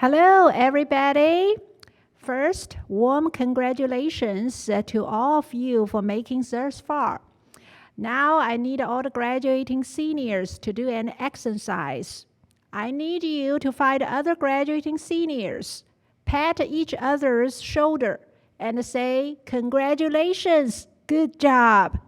Hello, everybody. First, warm congratulations to all of you for making thus far. Now I need all the graduating seniors to do an exercise. I need you to find other graduating seniors, pat each other's shoulder, and say, "Congratulations, good job."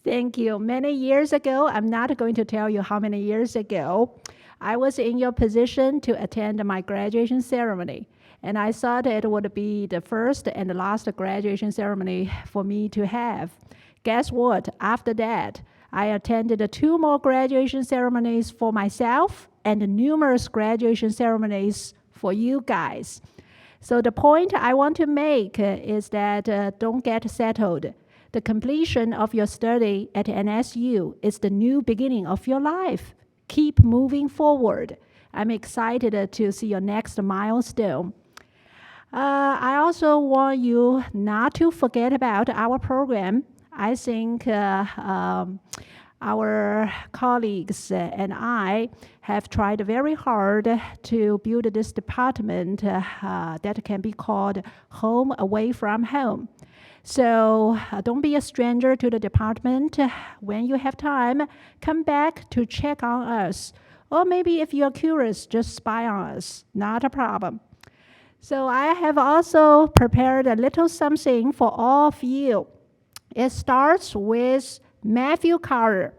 Thank you. Many years ago, I'm not going to tell you how many years ago, I was in your position to attend my graduation ceremony. And I thought it would be the first and the last graduation ceremony for me to have. Guess what? After that, I attended 2 more graduation ceremonies for myself and numerous graduation ceremonies for you guys. So the point I want to make is that don't get settled. The completion of your study at NSU is the new beginning of your life. Keep moving forward. I'm excited to see your next milestone. I also want you not to forget about our program. I think our colleagues and I have tried very hard to build this department that can be called Home Away from Home. So don't be a stranger to the department. When you have time, come back to check on us. Or maybe if you're curious, just spy on us. Not a problem. So I have also prepared a little something for all of you. It starts with Matthew Carter.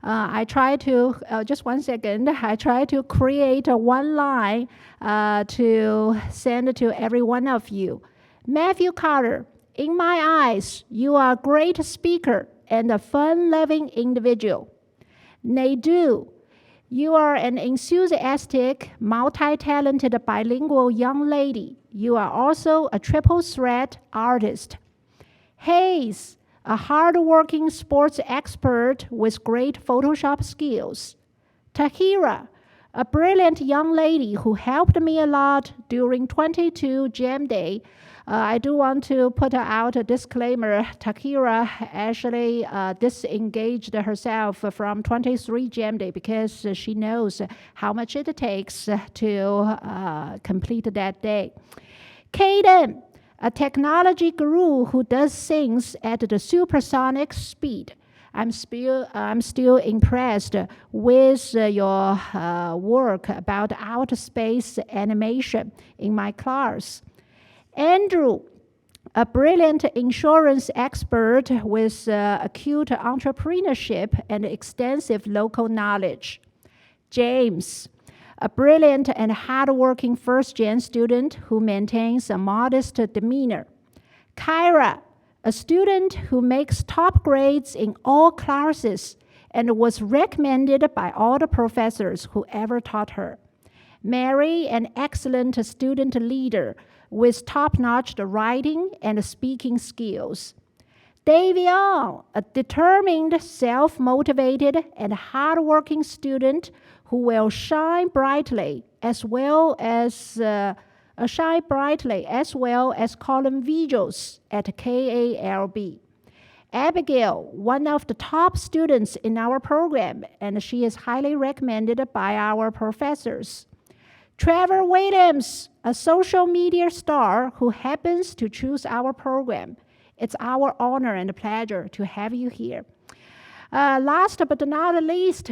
I try to, just one second, I try to create one line to send to every one of you. Matthew Carter. In my eyes, you are a great speaker and a fun-loving individual. Naidu, you are an enthusiastic, multi-talented bilingual young lady. You are also a triple threat artist. Hayes, a hard-working sports expert with great Photoshop skills. Tahira, a brilliant young lady who helped me a lot during 22 Jam Day. I do want to put out a disclaimer. Tahira actually disengaged herself from 23 Jam Day because she knows how much it takes to complete that day. Kaden, a technology guru who does things at the supersonic speed. I'm still impressed with your work about outer space animation in my class. Andrew, a brilliant insurance expert with acute entrepreneurship and extensive local knowledge. James, a brilliant and hardworking first-gen student who maintains a modest demeanor. Kyra, a student who makes top grades in all classes and was recommended by all the professors who ever taught her. Mary, an excellent student leader with top-notch writing and speaking skills. Davion, a determined, self-motivated, and hardworking student who will shine brightly as well as column visuals at KALB. Abigail, one of the top students in our program, and she is highly recommended by our professors. Trevor Williams, a social media star who happens to choose our program. It's our honor and pleasure to have you here. Last but not least,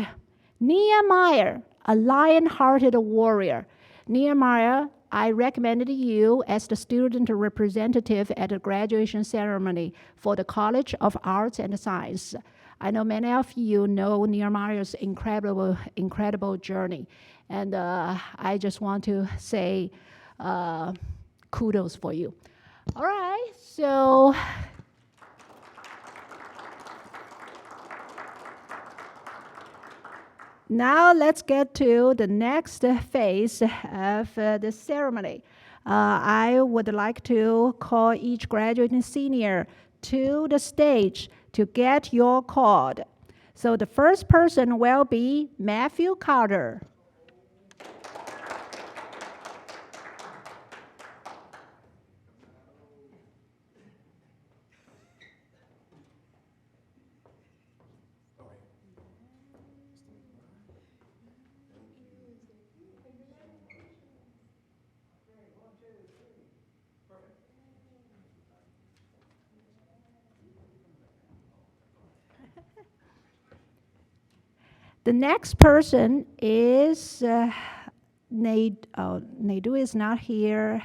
Nehemiah, a lion-hearted warrior. Nehemiah, I recommended you as the student representative at the graduation ceremony for the College of Arts and Science. I know many of you know Nehemiah's incredible journey. And I just want to say kudos for you. All right, so now let's get to the next phase of the ceremony. I would like to call each graduating senior to the stage to get your card. So the first person will be Matthew Carter. The next person is Naidu is not here.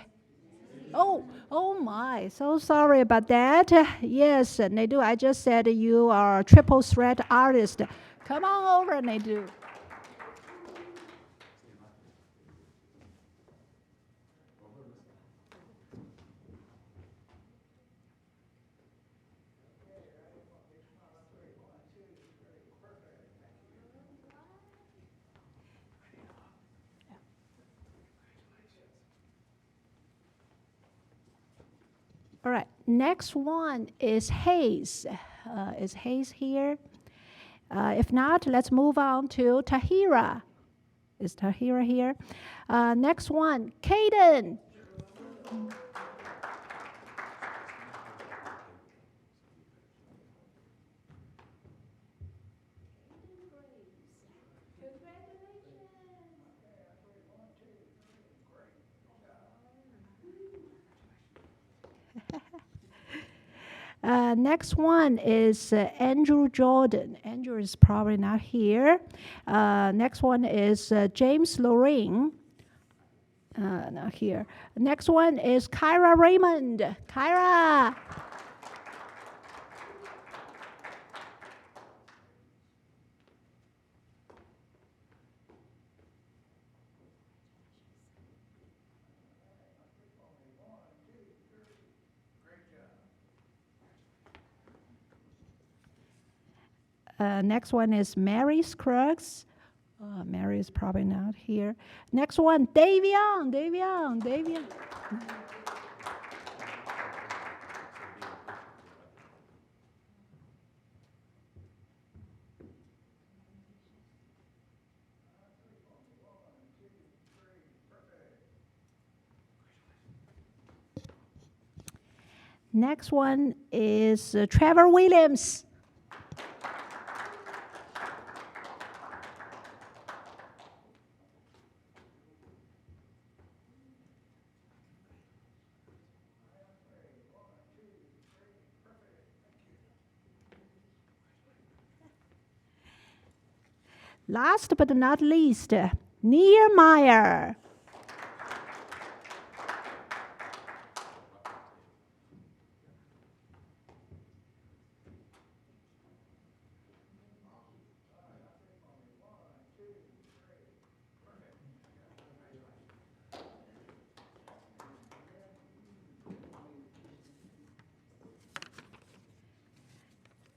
Oh my, so sorry about that. Yes, Naidu, I just said you are a triple threat artist. Come on over, Naidu. All right, next one is Hayes. Is Hayes here? If not, let's move on to Tahira. Is Tahira here? Next one, Kaden. Next one is Andrew Jordan. Andrew is probably not here. Next one is James Lorraine. Not here. Next one is Kyra Raymond. Kyra. Next one is Mary Scruggs. Mary is probably not here. Next one, Davion. Next one is Trevor Williams. Last but not least, Nehemiah.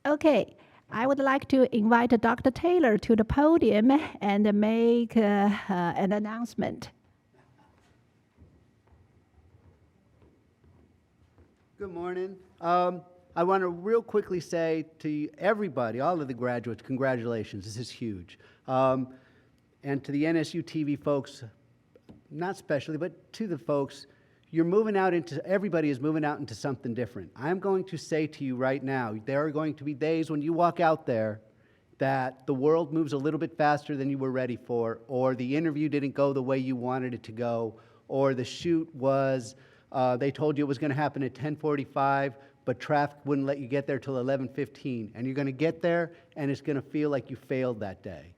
Okay, I would like to invite Dr. Taylor to the podium and make an announcement. Good morning. I want to real quickly say to everybody, all of the graduates, congratulations. This is huge. And to the NSU TV folks, not especially, but to the folks, everybody is moving out into something different. I'm going to say to you right now, there are going to be days when you walk out there that the world moves a little bit faster than you were ready for, or the interview didn't go the way you wanted it to go, or the shoot was, they told you it was going to happen at 10:45, but traffic wouldn't let you get there till 11:15, and you're going to get there, and it's going to feel like you failed that day.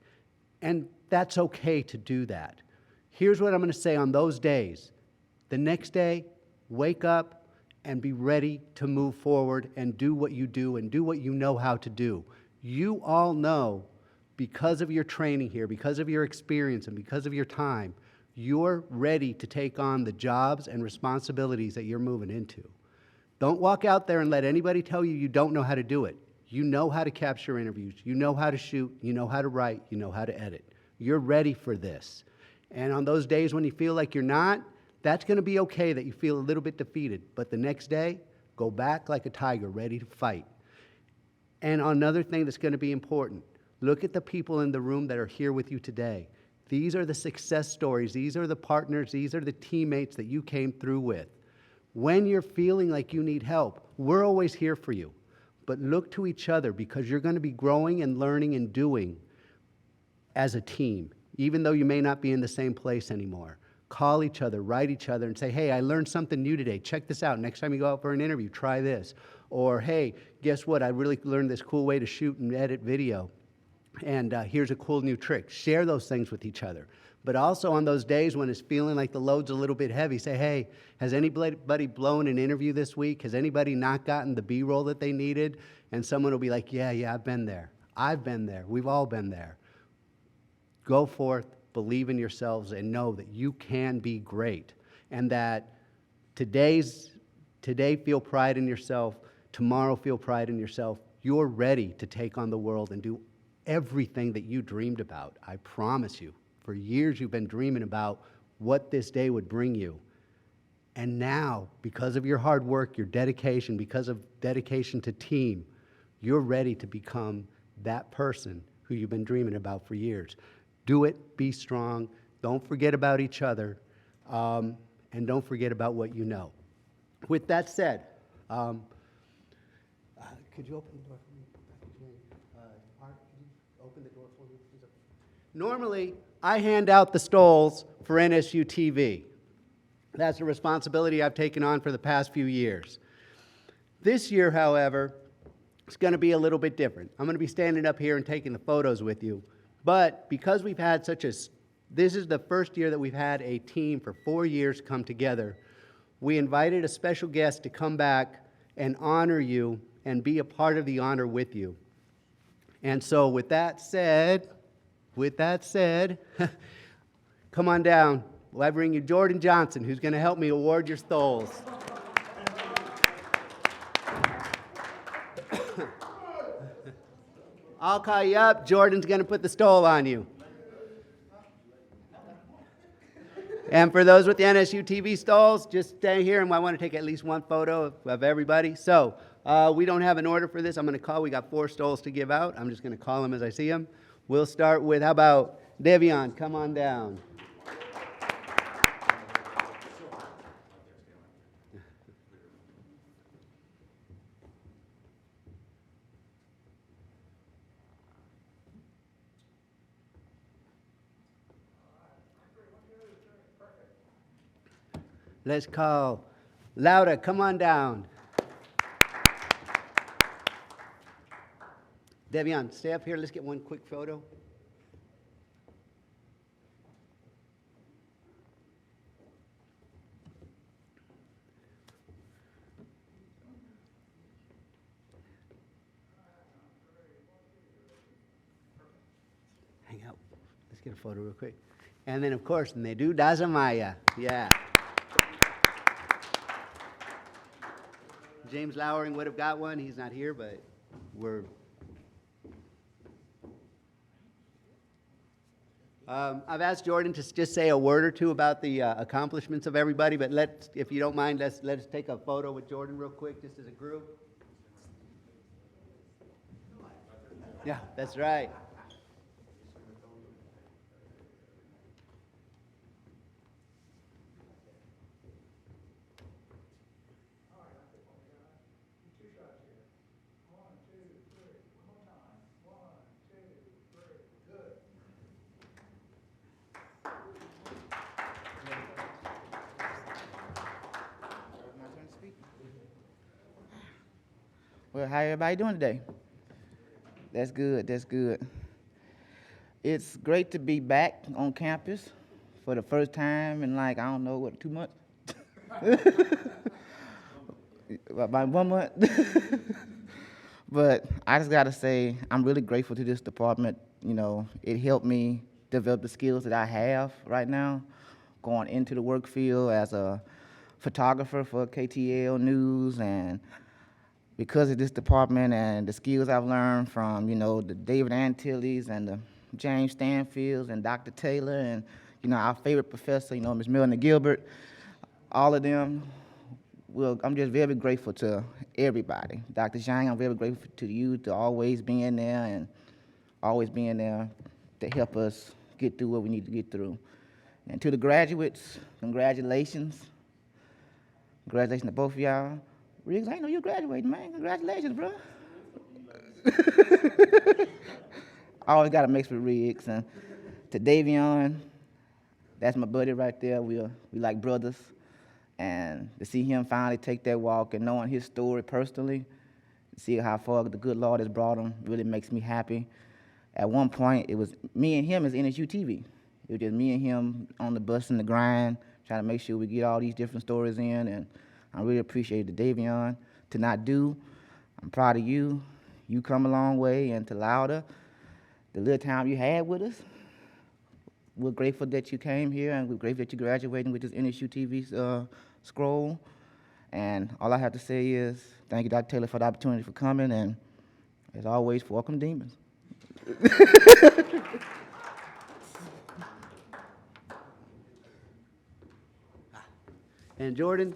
And that's okay to do that. Here's what I'm going to say on those days. The next day, wake up and be ready to move forward and do what you do and do what you know how to do. You all know, because of your training here, because of your experience and because of your time, you're ready to take on the jobs and responsibilities that you're moving into. Don't walk out there and let anybody tell you you don't know how to do it. You know how to capture interviews. You know how to shoot. You know how to write. You know how to edit. You're ready for this. And on those days when you feel like you're not, that's going to be okay that you feel a little bit defeated. But the next day, go back like a tiger, ready to fight. And another thing that's going to be important, look at the people in the room that are here with you today. These are the success stories. These are the partners. These are the teammates that you came through with. When you're feeling like you need help, we're always here for you. But look to each other, because you're going to be growing and learning and doing as a team, even though you may not be in the same place anymore. Call each other, write each other, and say, hey, I learned something new today. Check this out. Next time you go out for an interview, try this. Or, hey, guess what? I really learned this cool way to shoot and edit video. And here's a cool new trick. Share those things with each other. But also on those days when it's feeling like the load's a little bit heavy, say, hey, has anybody blown an interview this week? Has anybody not gotten the B-roll that they needed? And someone will be like, yeah, I've been there. I've been there. We've all been there. Go forth, believe in yourselves, and know that you can be great. And that today feel pride in yourself, tomorrow feel pride in yourself. You're ready to take on the world and do everything that you dreamed about. I promise you. For years you've been dreaming about what this day would bring you. And now, because of your hard work, your dedication, because of dedication to team, you're ready to become that person who you've been dreaming about for years. Do it, be strong, don't forget about each other, and don't forget about what you know. With that said, could you open the door for me? Art, could you open the door for me, please? Normally, I hand out the stoles for NSU TV. That's a responsibility I've taken on for the past few years. This year, however, it's going to be a little bit different. I'm going to be standing up here and taking the photos with you. But because we've had this is the first year that we've had a team for 4 years come together, we invited a special guest to come back and honor you and be a part of the honor with you. And so with that said, come on down. Well, I bring you Jordan Johnson, who's going to help me award your stoles. I'll call you up. Jordan's going to put the stole on you. And for those with the NSU TV stoles, just stay here, and I want to take at least one photo of everybody. So we don't have an order for this. I'm going to call. We got 4 stoles to give out. I'm just going to call them as I see them. We'll start with, how about Devion? Come on down. Let's call Laura. Come on down. Devion, stay up here. Let's get one quick photo. Hang out. Let's get a photo real quick. And then, of course, Nedu Dazamaya. Yeah. James Lowering would have got one. He's not here, but we're... I've asked Jordan to just say a word or two about the accomplishments of everybody, but if you don't mind, let's take a photo with Jordan real quick, just as a group. Yeah, that's right. Well, how everybody doing today? That's good, that's good. It's great to be back on campus for the first time in like, I don't know, what, 2 months? About 1 month. But I just gotta say, I'm really grateful to this department. You know, it helped me develop the skills that I have right now, going into the work field as a photographer for KTL News, and because of this department and the skills I've learned from, you know, the David Antilles and the James Stanfields and Dr. Taylor and, you know, our favorite professor, you know, Ms. Milner Gilbert, all of them, well, I'm just very grateful to everybody. Dr. Zhang, I'm very grateful to you to always being there and always being there to help us get through what we need to get through. And to the graduates, congratulations. Congratulations to both of y'all. Riggs, I didn't know you graduated, man. Congratulations, bro. I always got to mix with Riggs. And to Davion, that's my buddy right there. We like brothers. And to see him finally take that walk and knowing his story personally, see how far the good Lord has brought him, really makes me happy. At one point, it was me and him as NSU TV. It was just me and him on the bus and the grind, trying to make sure we get all these different stories in. And I really appreciate the Davion. To Not Do, I'm proud of you. You come a long way. And to Louder, the little time you had with us, we're grateful that you came here, and we're grateful that you're graduating with this NSU TV scroll. And all I have to say is thank you, Dr. Taylor, for the opportunity for coming, and as always, welcome demons. And Jordan,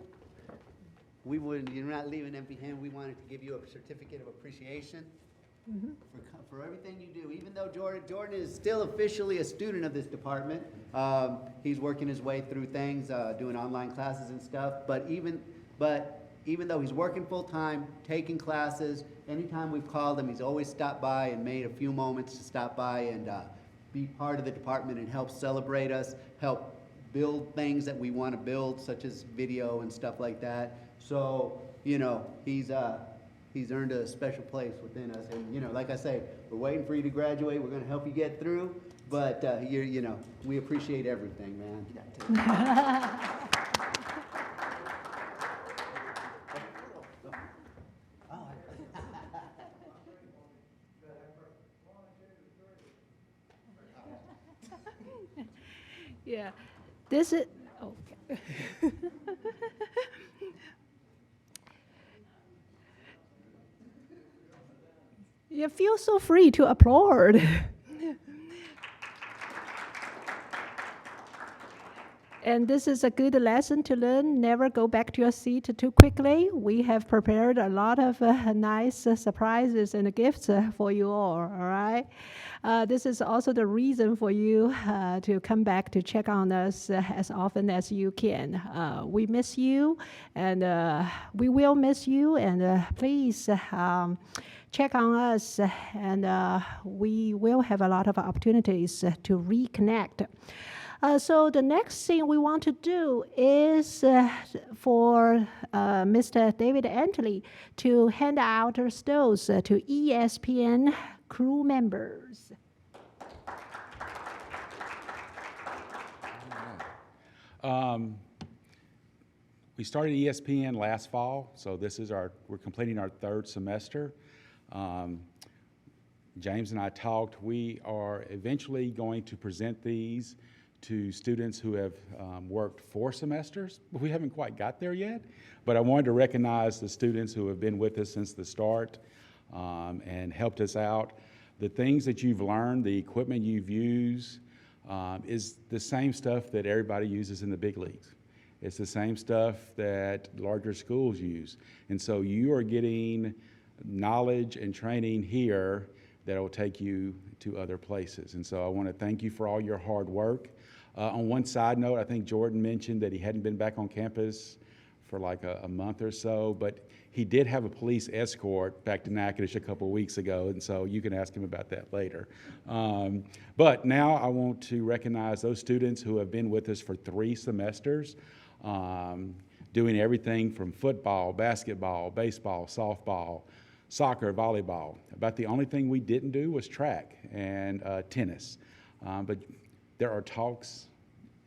you're not leaving empty-handed. We wanted to give you a certificate of appreciation for everything you do. Even though Jordan is still officially a student of this department, he's working his way through things, doing online classes and stuff. But even though he's working full-time, taking classes, anytime we've called him, he's always stopped by and made a few moments to stop by and be part of the department and help celebrate us, help build things that we want to build, such as video and stuff like that. So, you know, he's earned a special place within us. And, you know, like I say, we're waiting for you to graduate. We're going to help you get through. But, you know, we appreciate everything, man. Yeah, this is, okay. You feel so free to applaud. And this is a good lesson to learn. Never go back to your seat too quickly. We have prepared a lot of nice surprises and gifts for you all right? This is also the reason for you to come back to check on us as often as you can. We miss you, and we will miss you, and please check on us, and we will have a lot of opportunities to reconnect. So the next thing we want to do is for Mr. David Antley to hand out our stoles to ESPN crew members. We started ESPN last fall, so we're completing our third semester. James and I talked. We are eventually going to present these to students who have worked 4 semesters. We haven't quite got there yet, but I wanted to recognize the students who have been with us since the start and helped us out. The things that you've learned, the equipment you've used, is the same stuff that everybody uses in the big leagues. It's the same stuff that larger schools use. And so you are getting knowledge and training here that will take you to other places. And so I want to thank you for all your hard work. On one side note, I think Jordan mentioned that he hadn't been back on campus for like a month or so, but he did have a police escort back to Natchitoches a couple of weeks ago, and so you can ask him about that later. But now I want to recognize those students who have been with us for 3 semesters, doing everything from football, basketball, baseball, softball, soccer, volleyball. About the only thing we didn't do was track and tennis. But there are talks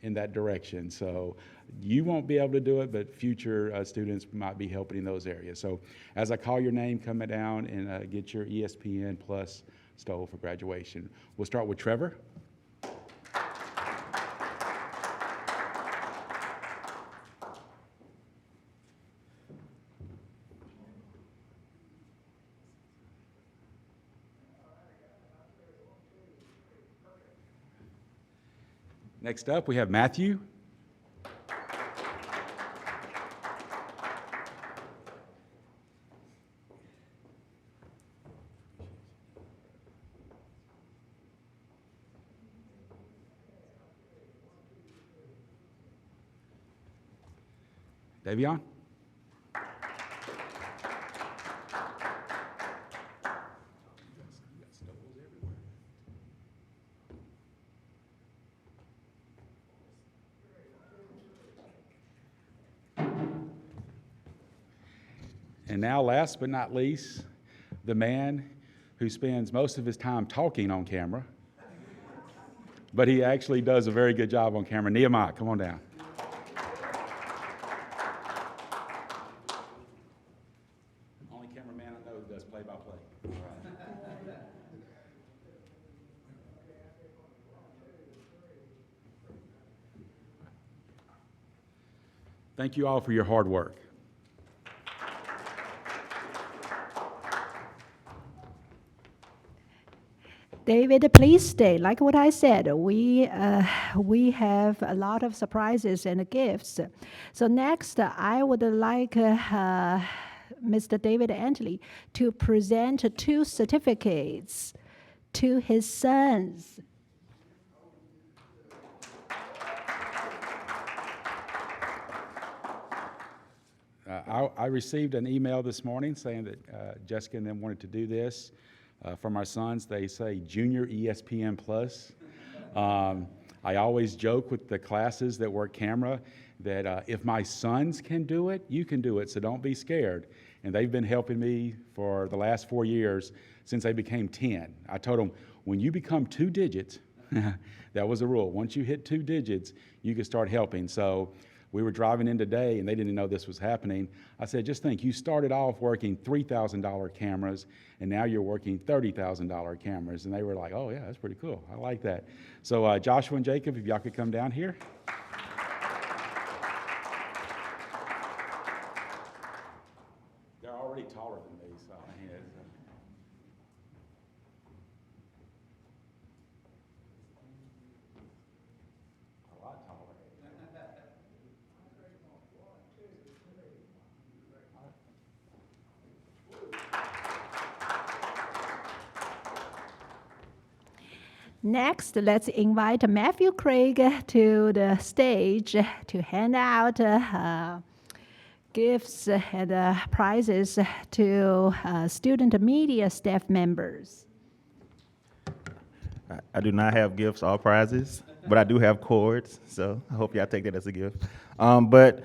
in that direction. So you won't be able to do it, but future students might be helping in those areas. So as I call your name, come down and get your ESPN Plus stole for graduation. We'll start with Trevor. Next up, we have Matthew. Davion. And now, last but not least, the man who spends most of his time talking on camera, but he actually does a very good job on camera. Nehemiah, come on down. Only cameraman I know who does play-by-play. All right. Thank you all for your hard work. David, please stay. Like what I said, we have a lot of surprises and gifts. So next, I would like Mr. David Antley to present 2 certificates to his sons. I received an email this morning saying that Jessica and them wanted to do this. From our sons, they say Junior ESPN Plus. I always joke with the classes that work camera that if my sons can do it, you can do it, so don't be scared. And they've been helping me for the last 4 years since they became 10. I told them, when you become 2 digits, that was a rule. Once you hit 2 digits, you can start helping. So we were driving in today, and they didn't know this was happening. I said, just think, you started off working $3,000 cameras, and now you're working $30,000 cameras. And they were like, oh, yeah, that's pretty cool. I like that. So Joshua and Jacob, if y'all could come down here. They're already taller than me, so yeah, a lot taller. Next, let's invite Matthew Craig to the stage to hand out gifts and prizes to student media staff members. I do not have gifts or prizes, but I do have cords, so I hope y'all take that as a gift. But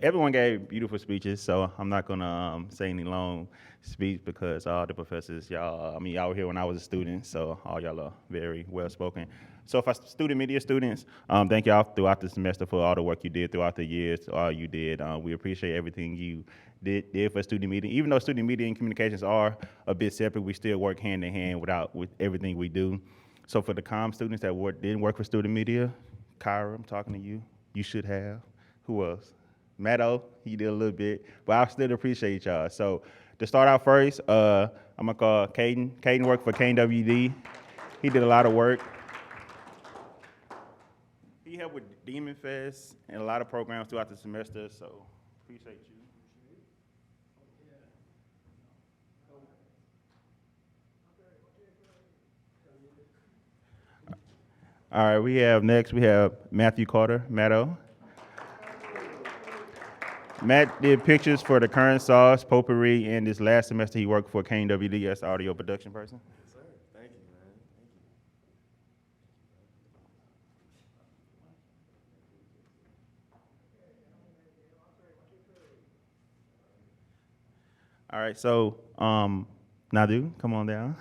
everyone gave beautiful speeches, so I'm not gonna say any long speech because all the professors, y'all were here when I was a student, so all y'all are very well spoken. So for student media students, thank y'all throughout the semester for all the work you did throughout the years, all you did. We appreciate everything you did for student media. Even though student media and communications are a bit separate, we still work hand in hand with everything we do. So for the comm students that didn't work for student media, Kyra, I'm talking to you. You should have. Who else? Matto, he did a little bit, but I still appreciate y'all. So to start out first, I'm gonna call Caden. Caden worked for KWD. He did a lot of work. He helped with Demon Fest and a lot of programs throughout the semester, so appreciate you. All right, we have Matthew Carter, Matto. Matt did pictures for the Current Sauce, Potpourri, and this last semester he worked for KWD as audio production person. Yes, sir. Thank you, man. Thank you. All right, so Nadu, come on down.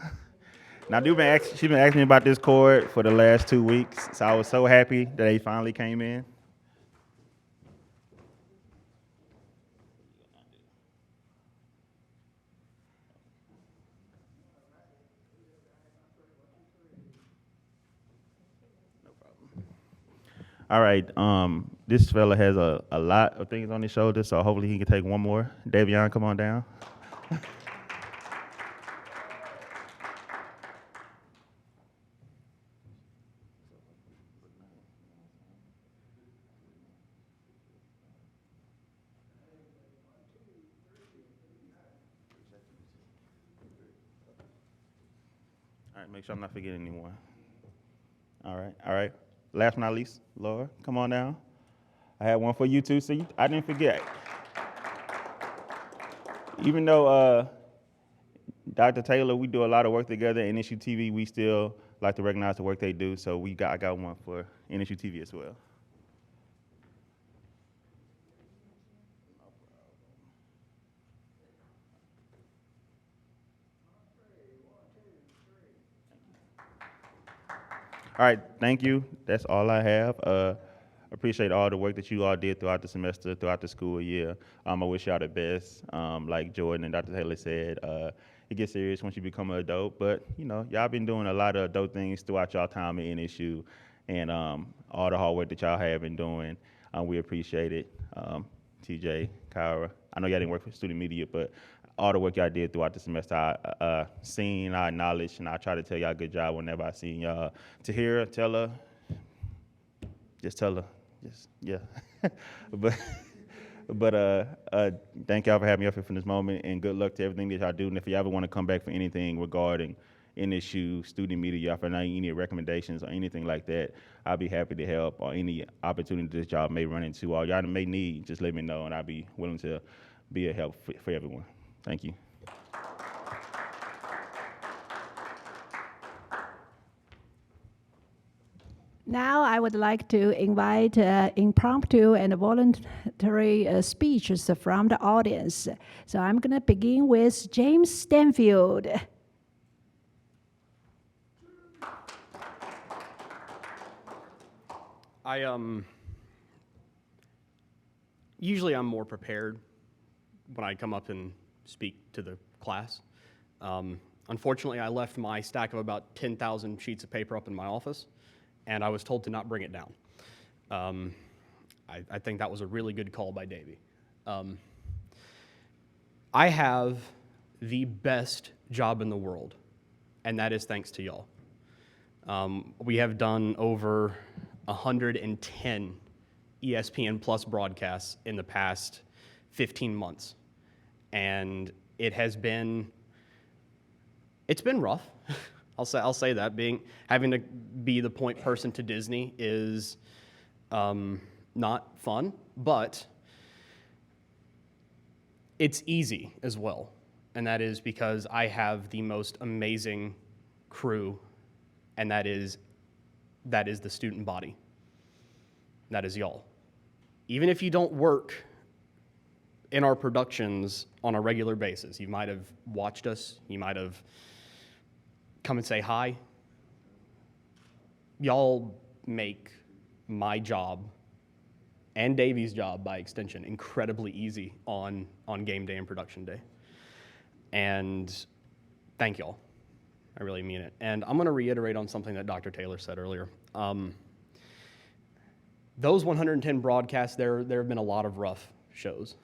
Nadu she's been asking me about this cord for the last 2 weeks, so I was so happy that they finally came in. No problem. All right, this fella has a lot of things on his shoulders, so hopefully he can take one more. Davion, come on down. All right, make sure I'm not forgetting anyone. All right. Last but not least, Laura, come on down. I had one for you too, so I didn't forget. Even though Dr. Taylor, we do a lot of work together, NSU TV, we still like to recognize the work they do, so I got one for NSU TV as well. All right, thank you. That's all I have. Appreciate all the work that you all did throughout the semester, throughout the school year. I wish y'all the best. Like Jordan and Dr. Taylor said, it gets serious once you become an adult, but y'all been doing a lot of adult things throughout y'all time at NSU, and all the hard work that y'all have been doing, we appreciate it. TJ, Kyra, I know y'all didn't work for student media, but all the work y'all did throughout the semester, I seen, I acknowledge, and I try to tell y'all good job whenever I see y'all. Tahira, tell her, just tell her, yeah. but thank y'all for having me up here for this moment, and good luck to everything that y'all do. And if you ever want to come back for anything regarding NSU, student media, y'all for any recommendations or anything like that, I'll be happy to help, or any opportunity that y'all may run into or y'all may need, just let me know, and I'll be willing to be a help for everyone. Thank you. Now I would like to invite impromptu and voluntary speeches from the audience. So I'm going to begin with James Stanfield. Usually I'm more prepared when I come up and speak to the class. Unfortunately, I left my stack of about 10,000 sheets of paper up in my office, and I was told to not bring it down. I think that was a really good call by Davey. I have the best job in the world, and that is thanks to y'all. We have done over 110 ESPN Plus broadcasts in the past 15 months. And it's been rough. I'll say that. Having to be the point person to Disney is not fun, but it's easy as well. And that is because I have the most amazing crew, and that is the student body. That is y'all. Even if you don't work in our productions on a regular basis, you might have watched us, you might have come and say hi. Y'all make my job and Davey's job by extension incredibly easy on game day and production day. And thank y'all. I really mean it. And I'm going to reiterate on something that Dr. Taylor said earlier. Those 110 broadcasts, there have been a lot of rough shows.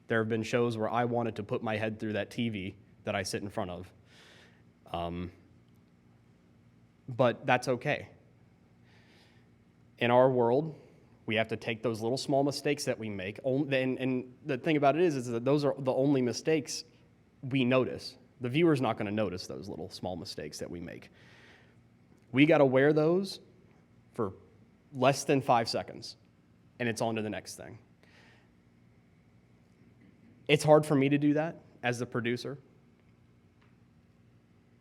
There have been shows where I wanted to put my head through that TV that I sit in front of. But that's okay. In our world, we have to take those little small mistakes that we make. And the thing about it is that those are the only mistakes we notice. The viewer's not going to notice those little small mistakes that we make. We got to wear those for less than 5 seconds, and it's on to the next thing. It's hard for me to do that as the producer,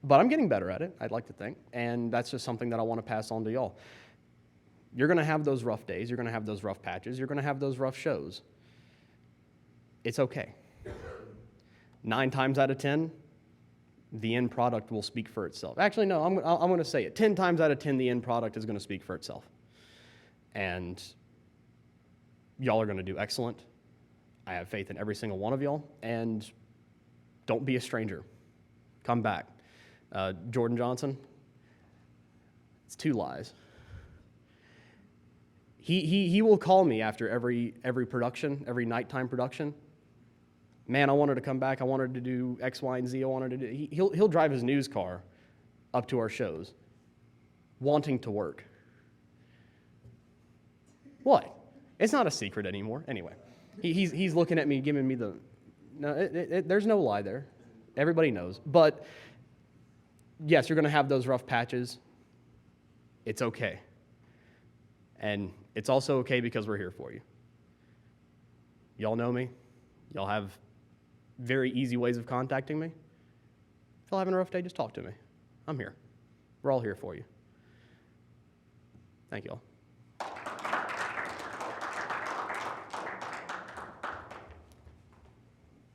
but I'm getting better at it, I'd like to think, and that's just something that I want to pass on to y'all. You're going to have those rough days, you're going to have those rough patches, you're going to have those rough shows. It's okay. 9 times out of 10, the end product will speak for itself. Actually, no, I'm going to say it. 10 times out of 10, the end product is going to speak for itself. And y'all are going to do excellent. I have faith in every single one of y'all. And don't be a stranger. Come back. Jordan Johnson, it's 2 lies. He will call me after every production, every nighttime production. Man, I wanted to come back. I wanted to do X, Y, and Z. I wanted to do. He'll drive his news car up to our shows, wanting to work. What? It's not a secret anymore. Anyway, he's looking at me, giving me the. No, there's no lie there. Everybody knows. But yes, you're going to have those rough patches. It's okay. And it's also okay because we're here for you. Y'all know me. Y'all have very easy ways of contacting me. If y'all having a rough day, just talk to me. I'm here. We're all here for you. Thank y'all.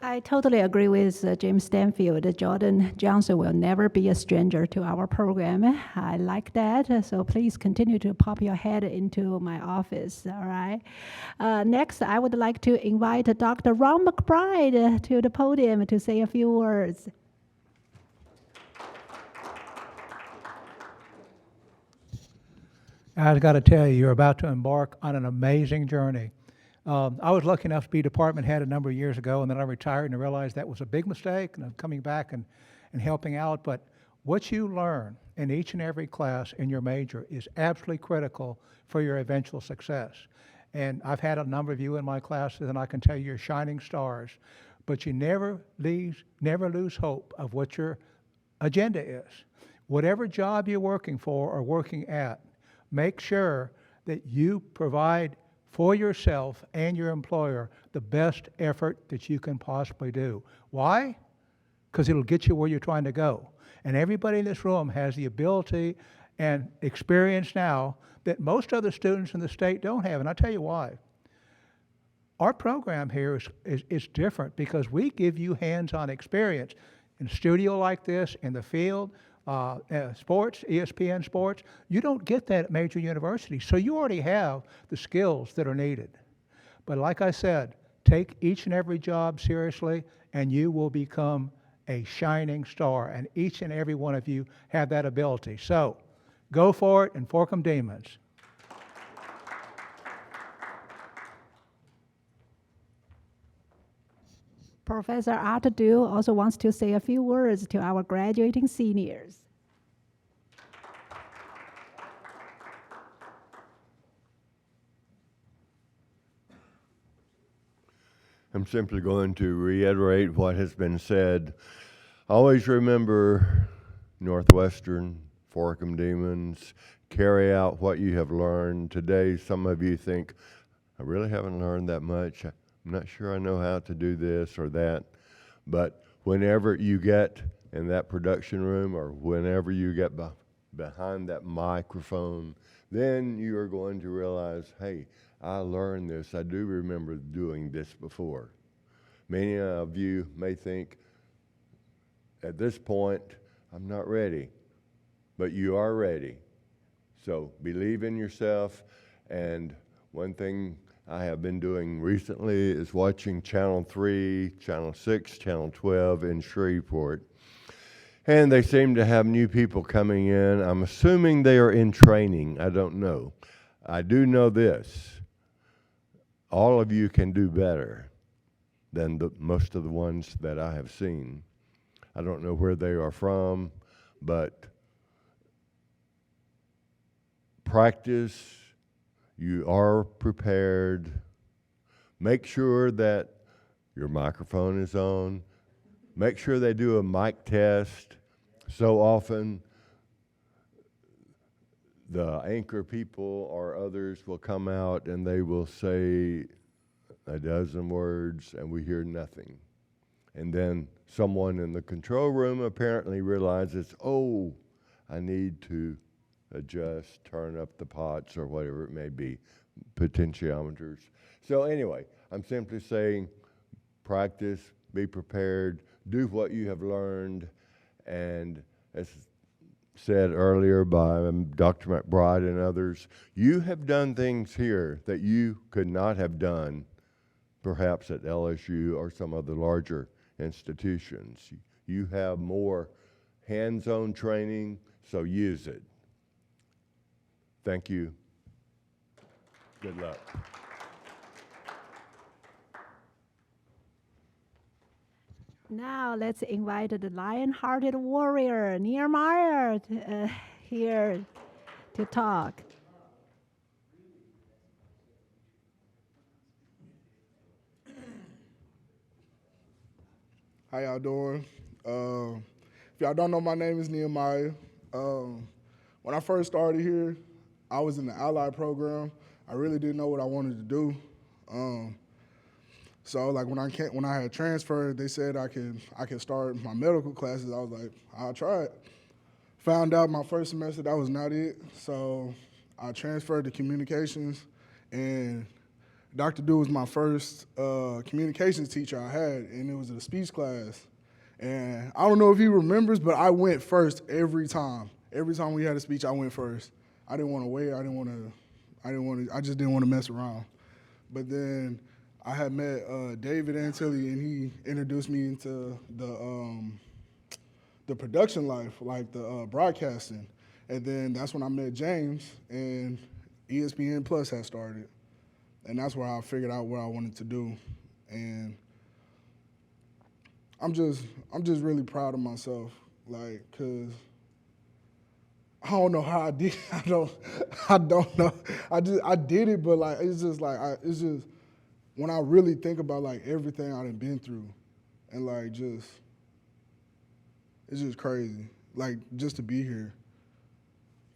I totally agree with James Stanfield. Jordan Johnson will never be a stranger to our program. I like that. So please continue to pop your head into my office. All right. Next, I would like to invite Dr. Ron McBride to the podium to say a few words. I've got to tell you, you're about to embark on an amazing journey. I was lucky enough to be department head a number of years ago, and then I retired and I realized that was a big mistake, and I'm coming back and helping out. But what you learn in each and every class in your major is absolutely critical for your eventual success. And I've had a number of you in my classes, and I can tell you you're shining stars. But you never lose hope of what your agenda is. Whatever job you're working for or working at, make sure that you provide for yourself and your employer the best effort that you can possibly do. Why? Because it'll get you where you're trying to go. And everybody in this room has the ability and experience now that most other students in the state don't have. And I'll tell you why. Our program here is different because we give you hands-on experience in a studio like this, in the field, sports, ESPN sports. You don't get that at major universities. So you already have the skills that are needed. But like I said, take each and every job seriously, and you will become a shining star. And each and every one of you have that ability. So go for it and fork 'em demons. Professor Atadu also wants to say a few words to our graduating seniors. I'm simply going to reiterate what has been said. Always remember Northwestern, fork 'em demons, carry out what you have learned. Today, some of you think, I really haven't learned that much. I'm not sure I know how to do this or that. But whenever you get in that production room or whenever you get behind that microphone, then you are going to realize, hey, I learned this. I do remember doing this before. Many of you may think, at this point, I'm not ready. But you are ready. So believe in yourself. And one thing I have been doing recently is watching Channel 3, Channel 6, Channel 12 in Shreveport. And they seem to have new people coming in. I'm assuming they are in training. I don't know. I do know this. All of you can do better than most of the ones that I have seen. I don't know where they are from, but practice. You are prepared. Make sure that your microphone is on. Make sure they do a mic test. So often, the anchor people or others will come out and they will say a dozen words and we hear nothing. And then someone in the control room apparently realizes, oh, I need to adjust, turn up the pots or whatever it may be, potentiometers. So anyway, I'm simply saying practice, be prepared, do what you have learned, and as said earlier by Dr. McBride and others, you have done things here that you could not have done perhaps at LSU or some of the larger institutions. You have more hands-on training, so use it. Thank you. Good luck. Now let's invite the lion-hearted warrior, Nehemiah, here to talk. How y'all doing? If y'all don't know, my name is Nehemiah. When I first started here, I was in the Allied program. I really didn't know what I wanted to do. So like when I had transferred, they said I could start my medical classes. I was like, I'll try it. Found out my first semester that was not it. So I transferred to communications, and Dr. Du was my first communications teacher I had, and it was a speech class. And I don't know if he remembers, but I went first every time. Every time we had a speech, I went first. I didn't want to wait. I just didn't want to mess around. But then I had met David Antilli, and he introduced me into the production life, like the broadcasting. And then that's when I met James, and ESPN Plus had started. And that's where I figured out what I wanted to do. And I'm just really proud of myself, like, 'cause I don't know how I did. I don't know. I did it, but like it's just when I really think about like everything I done been through, and like it's just crazy. Like just to be here.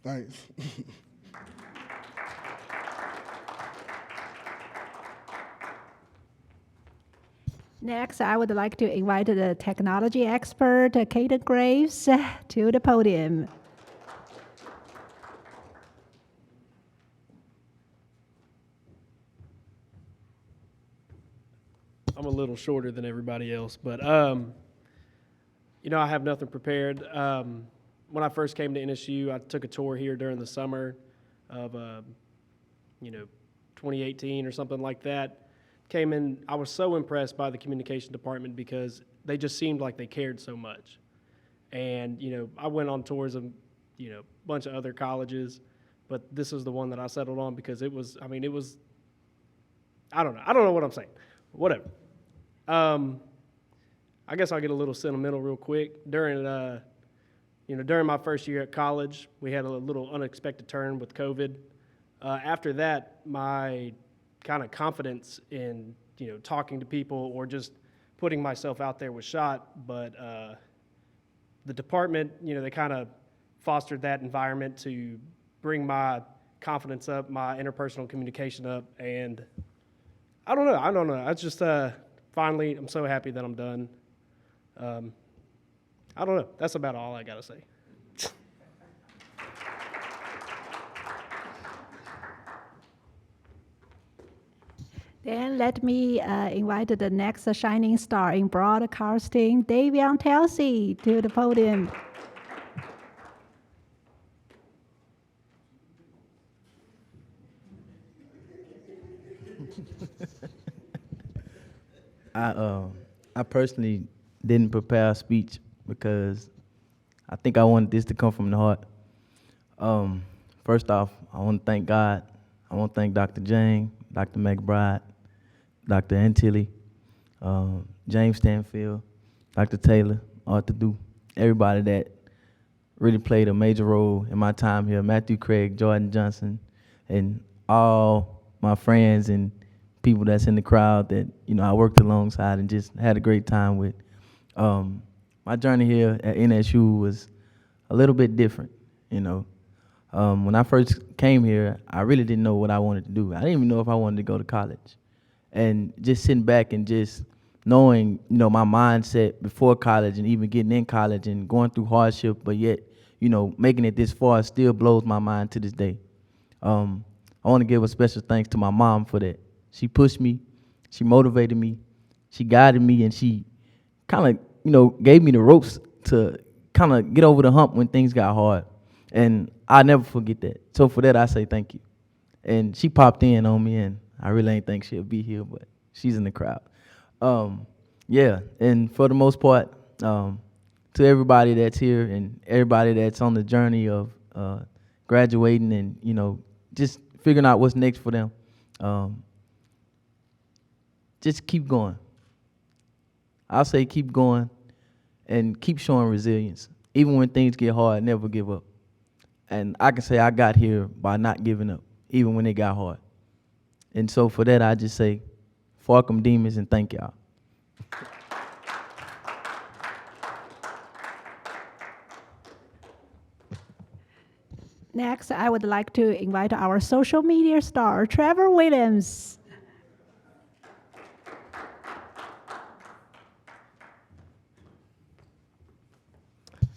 Thanks. Next, I would like to invite the technology expert, Kaden Graves, to the podium. I'm a little shorter than everybody else, but you know, I have nothing prepared. When I first came to NSU, I took a tour here during the summer of, 2018 or something like that. Came in, I was so impressed by the communication department because they just seemed like they cared so much. And, I went on tours of, a bunch of other colleges, but this is the one that I settled on because it was, I don't know what I'm saying. Whatever. I guess I'll get a little sentimental real quick. During my first year at college, we had a little unexpected turn with COVID. After that, my kind of confidence in, talking to people or just putting myself out there was shot. But the department, they kind of fostered that environment to bring my confidence up, my interpersonal communication up, and I don't know. I just finally, I'm so happy that I'm done. I don't know. That's about all I got to say. Then let me invite the next shining star in broadcasting, Davion Telsey, to the podium. I personally didn't prepare a speech because I think I wanted this to come from the heart. First off, I want to thank God. I want to thank Dr. Jane, Dr. McBride, Dr. Antilli, James Stanfield, Dr. Taylor, Arthur Du, everybody that really played a major role in my time here, Matthew Craig, Jordan Johnson, and all my friends and people that's in the crowd that, I worked alongside and just had a great time with. My journey here at NSU was a little bit different, When I first came here, I really didn't know what I wanted to do. I didn't even know if I wanted to go to college. And just sitting back and just knowing, my mindset before college and even getting in college and going through hardship, but yet, making it this far still blows my mind to this day. I want to give a special thanks to my mom for that. She pushed me, she motivated me, she guided me, and she kind of, gave me the ropes to kind of get over the hump when things got hard. And I'll never forget that. So for that, I say thank you. And she popped in on me, and I really ain't think she'll be here, but she's in the crowd. And for the most part, to everybody that's here and everybody that's on the journey of graduating and, just figuring out what's next for them, just keep going. I'll say keep going and keep showing resilience. Even when things get hard, never give up. And I can say I got here by not giving up, even when it got hard. And so for that, I just say, fuck them demons and thank y'all. Next, I would like to invite our social media star, Trevor Williams.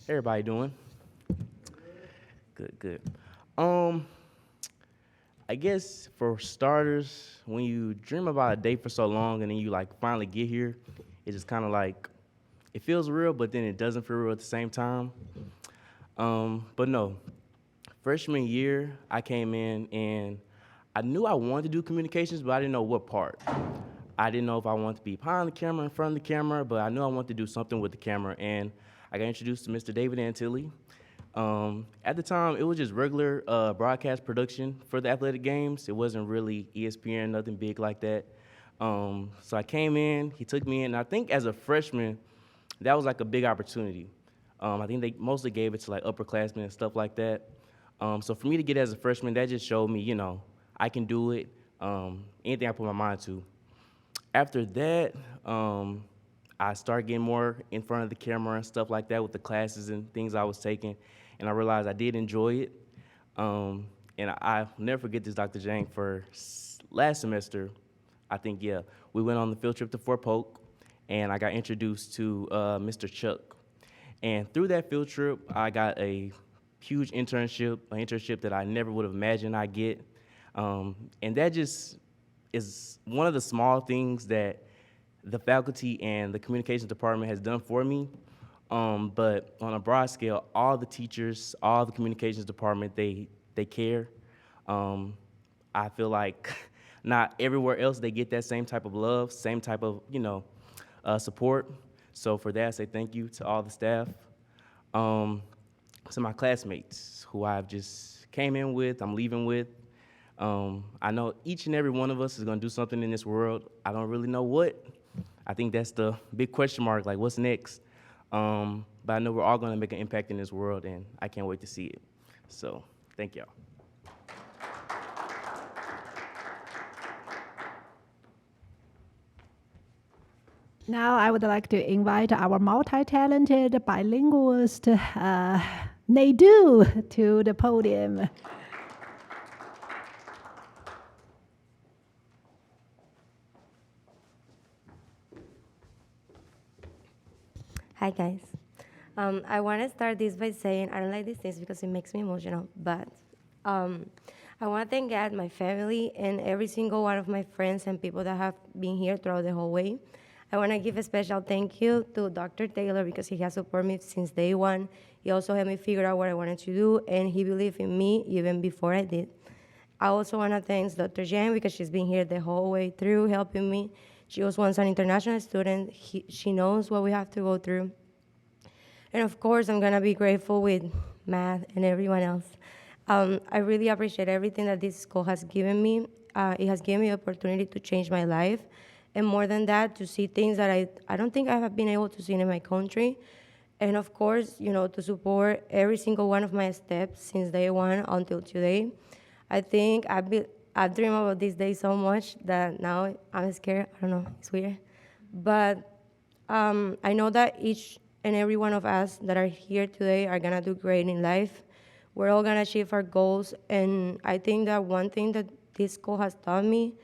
Everybody doing? Good. I guess for starters, when you dream about a day for so long and then you like finally get here, it's just kind of like it feels real, but then it doesn't feel real at the same time. But no, freshman year, I came in and I knew I wanted to do communications, but I didn't know what part. I didn't know if I wanted to be behind the camera, in front of the camera, but I knew I wanted to do something with the camera. And I got introduced to Mr. David Antilli. At the time, it was just regular broadcast production for the athletic games. It wasn't really ESPN, nothing big like that. So I came in, he took me in, and I think as a freshman, that was like a big opportunity. I think they mostly gave it to like upperclassmen and stuff like that. So for me to get as a freshman, that just showed me, I can do it, anything I put my mind to. After that, I started getting more in front of the camera and stuff like that with the classes and things I was taking, and I realized I did enjoy it. And I'll never forget this, Dr. Jang, for last semester, I think, we went on the field trip to Fort Polk, and I got introduced to Mr. Chuck. And through that field trip, I got a huge internship, an internship that I never would have imagined I'd get. And that just is one of the small things that the faculty and the communications department has done for me. But on a broad scale, all the teachers, all the communications department, they care. I feel like not everywhere else they get that same type of love, same type of, support. So for that, I say thank you to all the staff. To my classmates who I've just came in with, I'm leaving with. I know each and every one of us is gonna do something in this world. I don't really know what. I think that's the big question mark, like what's next? But I know we're all gonna make an impact in this world, and I can't wait to see it. So, thank y'all. Now I would like to invite our multi-talented bilingualist, Nadu, to the podium. Hi guys. I want to start this by saying I don't like these things because it makes me emotional, but I want to thank God, my family, and every single one of my friends and people that have been here throughout the whole way. I want to give a special thank you to Dr. Taylor because he has supported me since day one. He also helped me figure out what I wanted to do, and he believed in me even before I did. I also want to thank Dr. Jen because she's been here the whole way through helping me. She was once an international student. She knows what we have to go through. And of course, I'm gonna be grateful with Matt and everyone else. I really appreciate everything that this school has given me. It has given me the opportunity to change my life. And more than that, to see things that I don't think I have been able to see in my country. And of course, to support every single one of my steps since day one until today. I think I dream about this day so much that now I'm scared. I don't know, it's weird. But I know that each and every one of us that are here today are gonna do great in life. We're all gonna achieve our goals. And I think that one thing that this school has taught me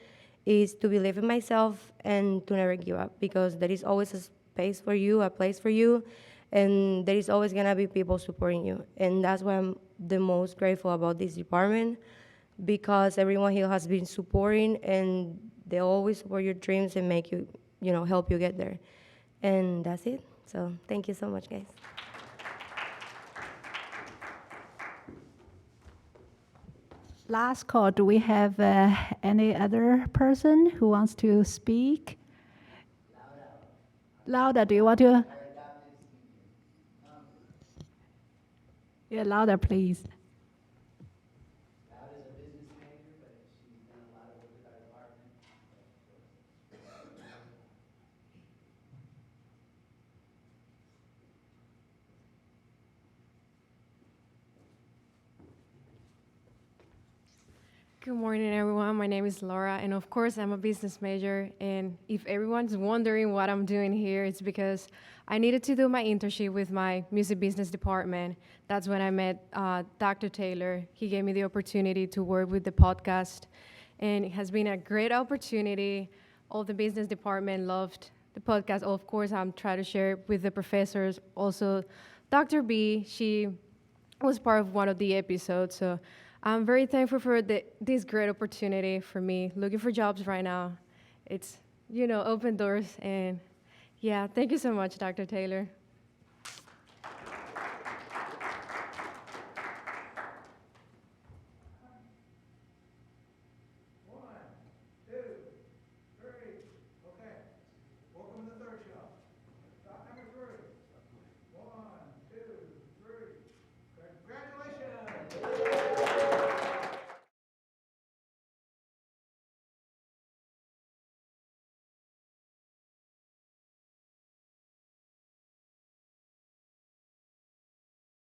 is to believe in myself and to never give up, because there is always a space for you, a place for you, and there is always gonna be people supporting you. And that's why I'm the most grateful about this department, because everyone here has been supporting, and they always support your dreams and make you, help you get there. And that's it. So thank you so much, guys. Last call, do we have any other person who wants to speak? Louder, do you want to? Yeah, louder, please. Good morning, everyone. My name is Laura, and of course, I'm a business major. And if everyone's wondering what I'm doing here, it's because I needed to do my internship with my music business department. That's when I met Dr. Taylor. He gave me the opportunity to work with the podcast, and it has been a great opportunity. All the business department loved the podcast. Of course, I'm trying to share it with the professors. Also, Dr. B, she was part of one of the episodes, so I'm very thankful for this great opportunity for me, looking for jobs right now. It's, open doors, and yeah, thank you so much, Dr. Taylor.